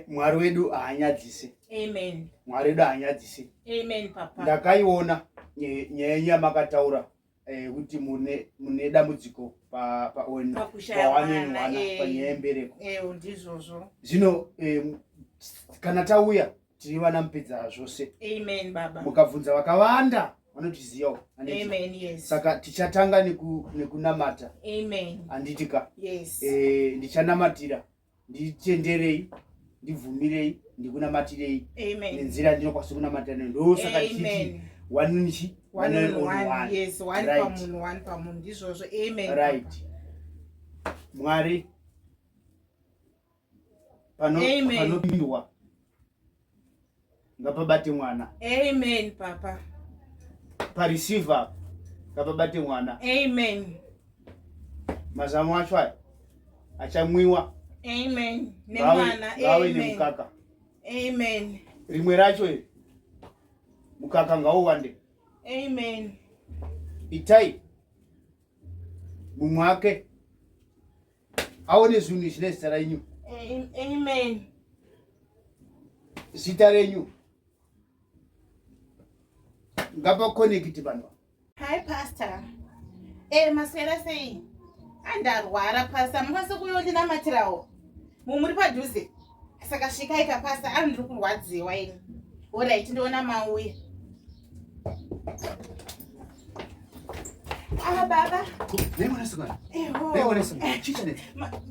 Mwari wedu haanyadzise. Amen. Mwari wedu haanyadzise. Amen, Papa. Ndakaiona nyaya yenyama kuti mune dambudziko pawane mwana panyaya yembereko. Ndizvozvo. Zvino kana tauya tiri vana mupedza zvose. Amen, Baba. Mukabvunza vakawanda vanotiziyawo. Amen, yes. Saka tichatanga nekunamata. Amen. Handitika. Yes. Ndichanamatira. Nditenderei, ndibvumirei, ndikunamatirei. Amen. Nenzira ndinokwanisa kunamatira ndo saka tichiti one on yes, one pamunhu ndizvozvo. Amen. Right. Mwari panopindwa ngapabate mwana. Amen, Papa. Pareceiver ngapabate mwana. Amen. Mazamu acho aya achamwiwa. Amen. Nemwana. Amen. Nemukaka. Amen. Rimwe racho iri mukaka ngauwande. Amen. Itai mumwe wake aone zvinhu zvine zita renyu. Amen. Zita renyu ngapakonekiti vanhu. Hi, Pastor. Maswera sei? Andarwara, Pastor. Mukwanisa kuyondinamatirawo. Muri padhuze. Saka svikaika, Pastor. Ndiri kurwadziwa ini. Alright, ndiona mauya. Baba. Nemonasikana.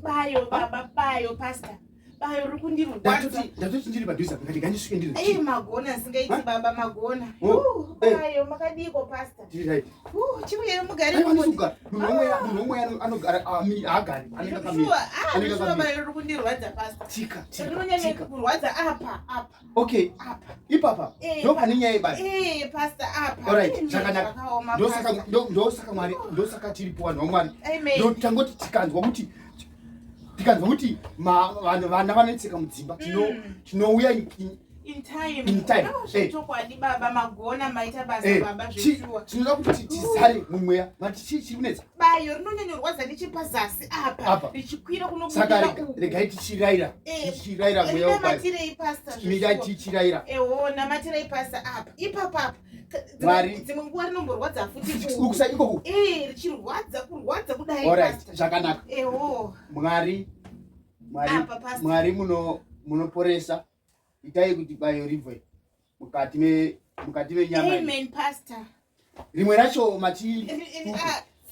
Bayo, Baba. Bayo, Pastor. Bayo, uri kundirwadza. Ndatoti ndiri padhuze ngandisvike ndiri. Magona singaiti, Baba, magona. Bayo, makadiko, Pastor. Ndiri right. Chibuye mugari. Munhu omwe anogara haagari. Anenge bayo, uri kundirwadza, Pastor. Tika. Rinonyanya kurwadza apa. Okay, apa. Ipapa. Ndopane nyaya yebazi. Pastor, apa. Alright, zvakanaka. Ndosaka tiripo vanhu vaMwari. Amen. Tangoti tikanzwa kuti vanhu vanetseka mudzimba tinouya in time. Chokwadi, Baba, magona maita basa, Baba, zveshuwa. Tinoda kuti tizare mumweya mati chiri kunetsa. Bayo rinonyanya nechepazasi apa. Richikwira kunobudira uku. Saka regai tichiraira mweya wako. Namatirei, Pastor. Midai tichiraira. Namatirei, Pastor, apa. Ipapa. Mwari dzimwe nguva rinomborwadza futi ukusa ikoko. Richirwadza kudai. Alright, zvakanaka. Mwari munoporesa. Itai kuti bayo ribve mukati menyama. Amen, Pastor. Rimwe racho mati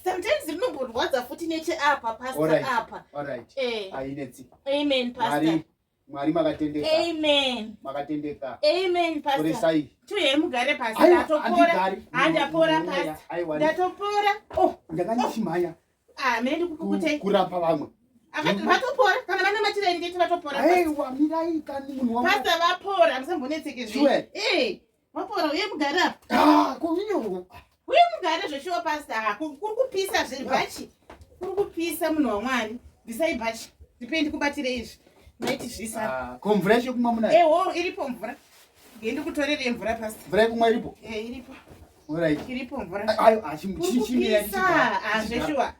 sometimes rinomborwadza futi necheapa, Pastor. Apa. Alright. Ainetsi. Amen, Pastor. Mwari makatendeka. Amen. Makatendeka. Amen, Pastor. Poresai. Tuye mugare, Pastor. Ndatopora. Handapora, Pastor. Ndatopora. Ndakanichimhanya. Mendi kukukutai. Kurapa vamwe. Vatopora. Kana vana matirei ndeti vatopora. Mirai kani munhu wangu. Pastor, vapora. Musambonetseke zvino. Vapora. Uye mugare apa. Kuvinyo. Uye mugare zveshuwa, Pastor. Kuri kupisa zvebhachi. Kuri kupisa munhu waMwari. Bvisai bhachi. Ndipendi kubatirei izvi. Maiti zvisa. Ko mvura yekumwa munayo? Iripo mvura. Ngendi kutorere mvura, Pastor. Mvura yekumwa iripo? Iripo. Alright. Iripo mvura. Ayo, achimira. Zveshuwa.